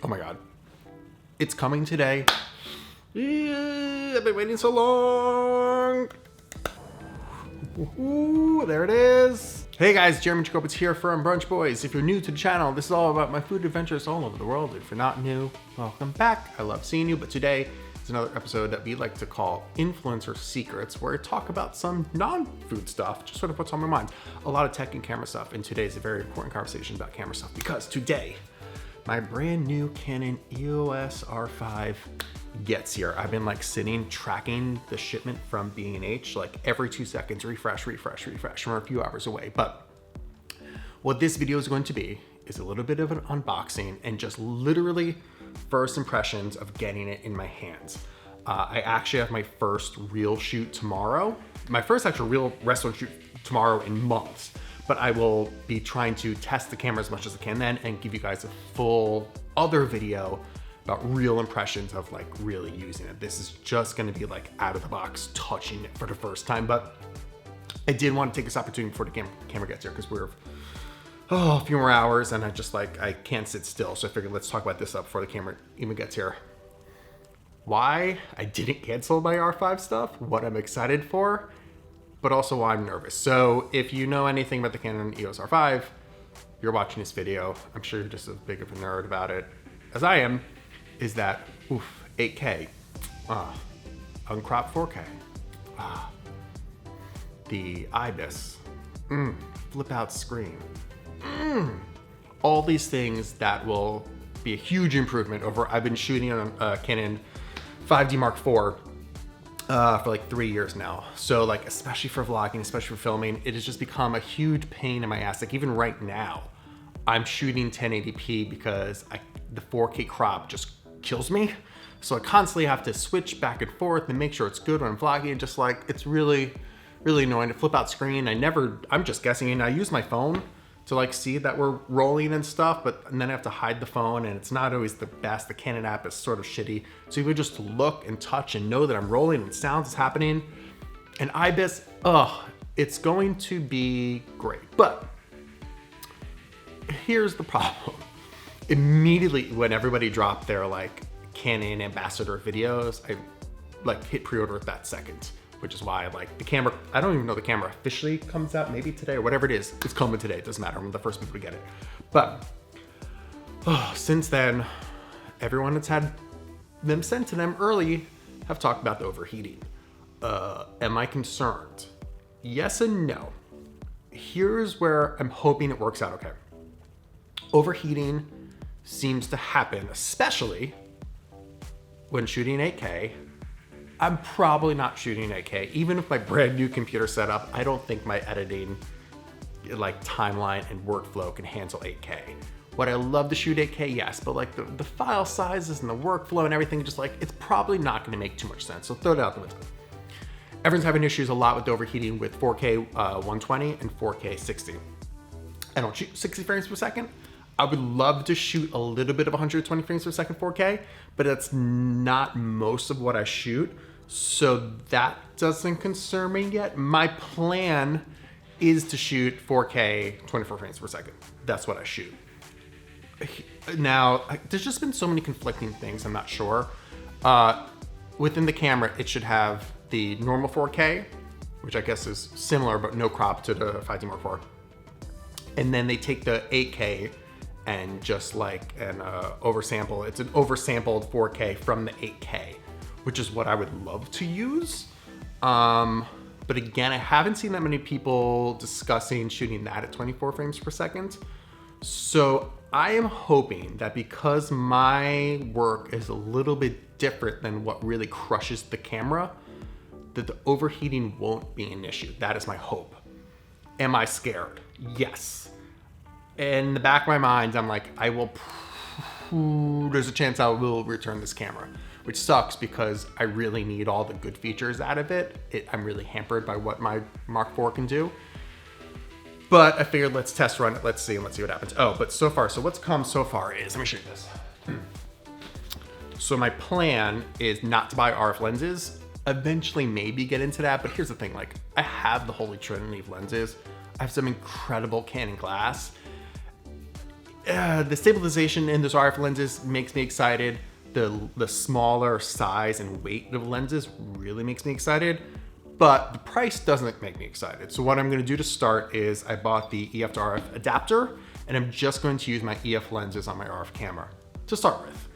Oh my God. It's coming today. Yeah, I've been waiting so long. Ooh, there it is. Hey guys, Jeremy Jacobowitz here from Brunch Boys. If you're new to the channel, this is all about my food adventures all over the world. If you're not new, welcome back. I love seeing you, but today is another episode that we like to call Influencer Secrets, where I talk about some non-food stuff, just sort of what's on my mind. A lot of tech and camera stuff, and today is a very important conversation about camera stuff because today, my brand new Canon EOS R5 gets here. I've been like sitting tracking the shipment from B&H, like every 2 seconds, refresh. We're a few hours away. But what this video is going to be is a little bit of an unboxing and just literally first impressions of getting it in my hands. I actually have my first real shoot tomorrow. My first actual real restaurant shoot tomorrow in months. But I will be trying to test the camera as much as I can then and give you guys a full other video about real impressions of like really using it. This is just gonna be like out of the box, touching it for the first time. But I did want to take this opportunity before the camera gets here because we're a few more hours and I can't sit still. So I figured let's talk about this up before the camera even gets here. Why I didn't cancel my R5 stuff, what I'm excited for, but also why I'm nervous. So if you know anything about the Canon EOS R5, you're watching this video, I'm sure you're just as big of a nerd about it as I am, is that, 8K, uncropped 4K, the IBIS, flip out screen, all these things that will be a huge improvement over, I've been shooting on a Canon 5D Mark IV for like 3 years now. So like, especially for vlogging, especially for filming, it has just become a huge pain in my ass. Like even right now, I'm shooting 1080p because the 4K crop just kills me. So I constantly have to switch back and forth and make sure it's good when I'm vlogging. And just like, it's really, really annoying to flip out screen. I'm just guessing, and I use my phone to like see that we're rolling and stuff, and then I have to hide the phone and it's not always the best. The Canon app is sort of shitty. So you would just look and touch and know that I'm rolling and sounds is happening. And IBIS, it's going to be great. But here's the problem. Immediately when everybody dropped their like Canon ambassador videos, I like hit pre-order that second, which is why like the camera, I don't even know the camera officially comes out maybe today or whatever it is. It's coming today, it doesn't matter. I'm the first people to get it. But since then, everyone that's had them sent to them early have talked about the overheating. Am I concerned? Yes and no. Here's where I'm hoping it works out okay. Overheating seems to happen, especially when shooting 8K. I'm probably not shooting 8K. Even with my brand new computer setup, I don't think my editing like timeline and workflow can handle 8K. Would I love to shoot 8K? yes, but like the file sizes and the workflow and everything, just like, it's probably not gonna make too much sense. So throw it out the window. Everyone's having issues a lot with overheating with 4K 120 and 4K 60. I don't shoot 60 frames per second. I would love to shoot a little bit of 120 frames per second 4K, but that's not most of what I shoot. So that doesn't concern me yet. My plan is to shoot 4K 24 frames per second. That's what I shoot. Now, there's just been so many conflicting things, I'm not sure. Within the camera, it should have the normal 4K, which I guess is similar, but no crop to the 5D Mark IV. And then they take the 8K and just like an oversample. It's an oversampled 4K from the 8K, which is what I would love to use. But again, I haven't seen that many people discussing shooting that at 24 frames per second. So I am hoping that because my work is a little bit different than what really crushes the camera, that the overheating won't be an issue. That is my hope. Am I scared? Yes. In the back of my mind, I'm like, there's a chance I will return this camera, which sucks because I really need all the good features out of it. I'm really hampered by what my Mark IV can do. But I figured let's test run it, let's see what happens. But so what's come so far is, let me show you this. So my plan is not to buy RF lenses, eventually maybe get into that, but here's the thing, like I have the holy trinity of lenses. I have some incredible Canon glass. the stabilization in those RF lenses makes me excited. The smaller size and weight of lenses really makes me excited, but the price doesn't make me excited. So what I'm gonna do to start is I bought the EF to RF adapter, and I'm just going to use my EF lenses on my RF camera to start with.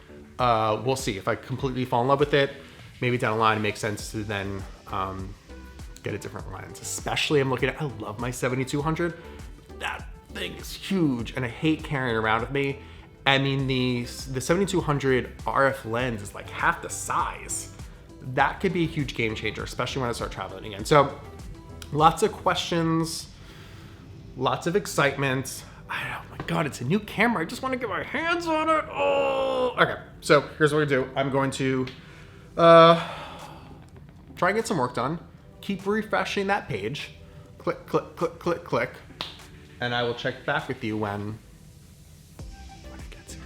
We'll see if I completely fall in love with it. Maybe down the line it makes sense to then get a different lens. Especially I'm looking at, I love my 7200. That thing is huge and I hate carrying it around with me. I mean, the 7200 RF lens is like half the size. That could be a huge game changer, especially when I start traveling again. So lots of questions, lots of excitement. Oh my God, it's a new camera. I just want to get my hands on it. Oh, okay. So here's what we do. I'm going to try and get some work done. Keep refreshing that page. Click, click, click, click, click. And I will check back with you when it gets here.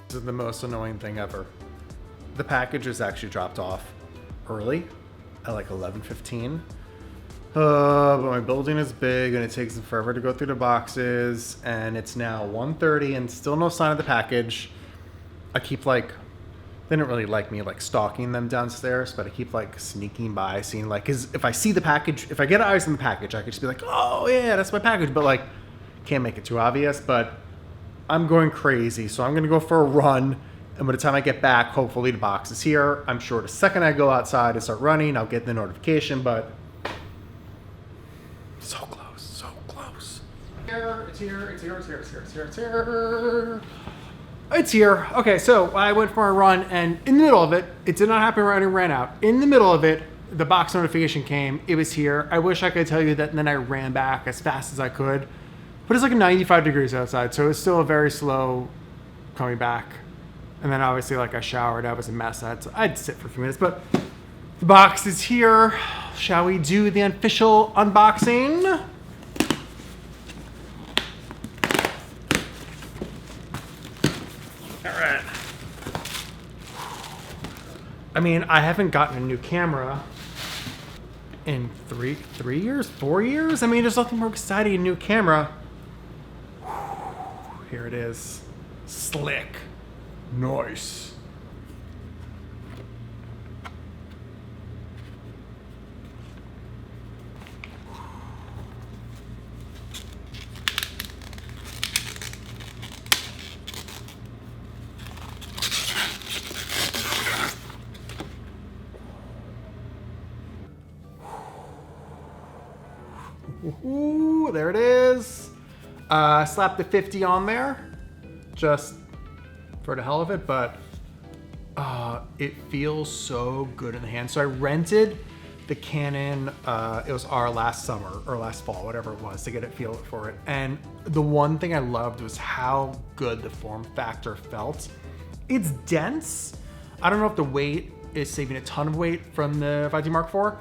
This is the most annoying thing ever. The package is actually dropped off early at like 11:15. But my building is big and it takes them forever to go through the boxes, and it's now 1:30 and still no sign of the package. I keep like, they don't really like me like stalking them downstairs, but I keep like sneaking by, seeing like, cause if I see the package, if I get eyes on the package, I could just be like, oh yeah, that's my package, but like, can't make it too obvious. But I'm going crazy, so I'm gonna go for a run, and by the time I get back, hopefully the box is here. I'm sure the second I go outside and start running, I'll get the notification, but so close, so close. It's here, it's here, it's here, it's here, it's here, it's here. It's here. Okay, so I went for a run, and in the middle of it, it did not happen right when I ran out. In the middle of it, the box notification came. It was here. I wish I could tell you that, and then I ran back as fast as I could. But it's like 95 degrees outside, so it's still a very slow coming back. And then obviously, like, I showered. I was a mess. I'd sit for a few minutes, but the box is here. Shall we do the official unboxing? All right. I mean, I haven't gotten a new camera in 4 years. I mean, there's nothing more exciting than a new camera. Here it is. Slick. Nice. Ooh, there it is. Slap the 50 on there, just for the hell of it, but it feels so good in the hand. So I rented the Canon, it was our last summer or last fall, whatever it was, to get a feel for it. And the one thing I loved was how good the form factor felt. It's dense. I don't know if the weight is saving a ton of weight from the 5D Mark IV,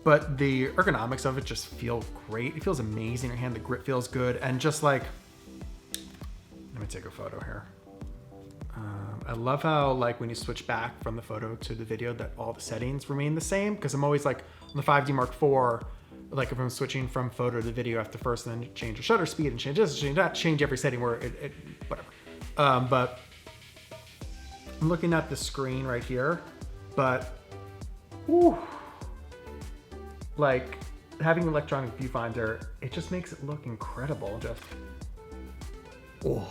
but the ergonomics of it just feel great. It feels amazing in your hand. The grip feels good. And just like, let me take a photo here. I love how like when you switch back from the photo to the video that all the settings remain the same. Cause I'm always like on the 5D Mark IV, like if I'm switching from photo to video after first, and then change the shutter speed and change this, change that, change every setting where it whatever. But I'm looking at the screen right here, but whew, like having an electronic viewfinder, it just makes it look incredible. Just, oh,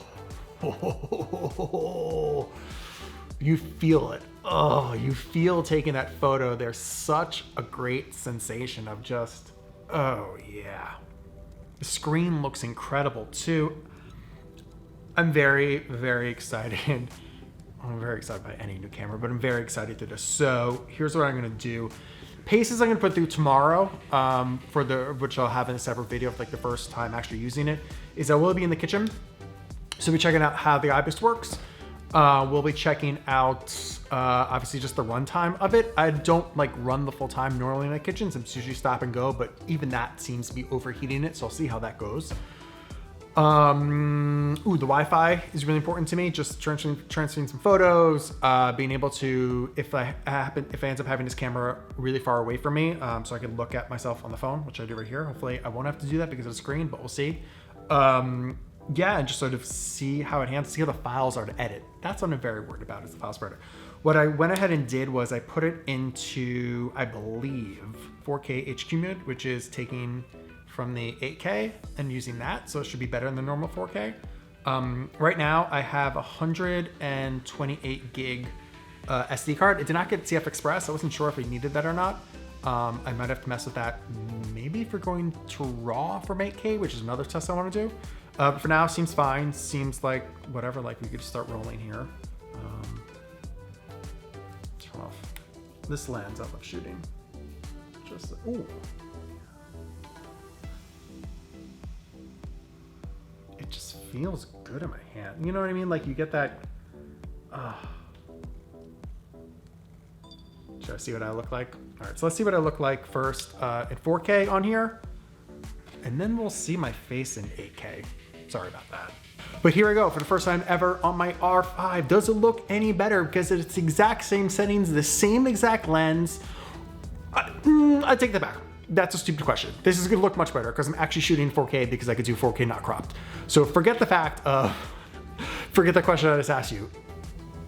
you feel it. Oh, you feel taking that photo. There's such a great sensation of just, oh yeah. The screen looks incredible too. I'm very, very excited. I'm very excited by any new camera, but I'm very excited to this. So here's what I'm gonna do. Paces I'm gonna put through tomorrow, which I'll have in a separate video of like the first time actually using it, is I will be in the kitchen. So we'll be checking out how the IBIS works. We'll be checking out, obviously just the runtime of it. I don't like run the full time normally in my kitchens. It's usually stop and go, but even that seems to be overheating it. So I'll see how that goes. The Wi-Fi is really important to me. Just transferring some photos, being able to, if I end up having this camera really far away from me, so I can look at myself on the phone, which I do right here. Hopefully I won't have to do that because of the screen, but we'll see. Yeah, and just sort of see how it handles, see how the files are to edit. That's what I'm very worried about, is the file spreader. What I went ahead and did was I put it into, I believe, 4K HQ mode, which is taking from the 8K and using that, so it should be better than the normal 4K. Right now I have 128 gig SD card. It did not get CF Express. I wasn't sure if we needed that or not. I might have to mess with that maybe if we're going to RAW from 8K, which is another test I want to do. But for now, seems fine. Seems like whatever, like we could start rolling here. Turn off this lens I love shooting. Just, ooh. It just feels good in my hand. You know what I mean? Like you get that, should I see what I look like? All right, so let's see what I look like first in 4K on here, and then we'll see my face in 8K. Sorry about that. But here I go, for the first time ever on my R5. Does it look any better? Because it's the exact same settings, the same exact lens. I take that back. That's a stupid question. This is gonna look much better because I'm actually shooting 4K because I could do 4K not cropped. So forget the fact of, forget the question I just asked you.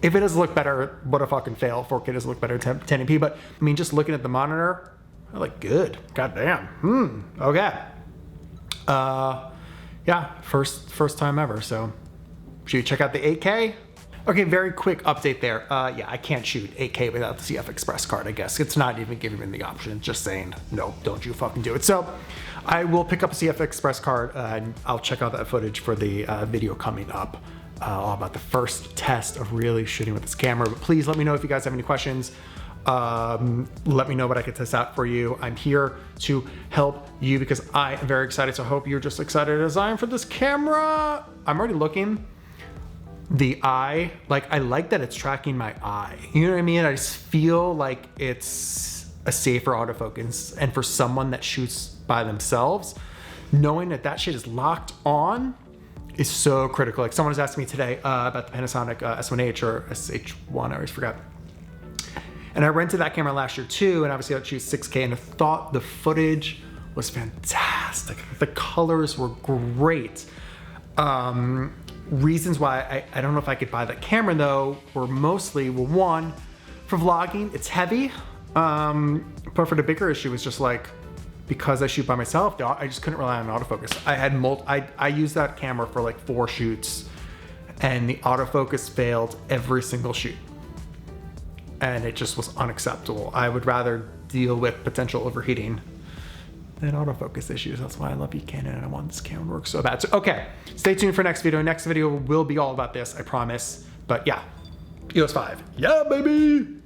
If it doesn't look better, what a fucking fail. 4K doesn't look better than 1080p, but I mean, just looking at the monitor, I look good. Goddamn. Okay. Yeah, first time ever. So should you check out the 8K? Okay, very quick update there. Yeah, I can't shoot 8K without the CF Express card, I guess. It's not even giving me the option. It's just saying, no, don't you fucking do it. So I will pick up a CF Express card and I'll check out that footage for the video coming up. All about the first test of really shooting with this camera. But please let me know if you guys have any questions. Let me know what I can test out for you. I'm here to help you because I am very excited. So I hope you're just excited as I am for this camera. I'm already looking. The eye, like I like that it's tracking my eye. You know what I mean? I just feel like it's a safer autofocus. And for someone that shoots by themselves, knowing that that shit is locked on is so critical. Like someone was asking me today about the Panasonic S1H or SH1, I always forgot. And I rented that camera last year too, and obviously I shoots 6K, and I thought the footage was fantastic. The colors were great. Reasons why I don't know if I could buy that camera though were mostly, well, one, for vlogging, it's heavy. But for the bigger issue, it's just like, because I shoot by myself, I just couldn't rely on autofocus. I used that camera for like 4 shoots, and the autofocus failed every single shoot. And it just was unacceptable. I would rather deal with potential overheating than autofocus issues. That's why I love you, Canon, and I want this camera to work so bad. So, okay, stay tuned for next video. Next video will be all about this, I promise. But yeah, EOS 5. Yeah, baby!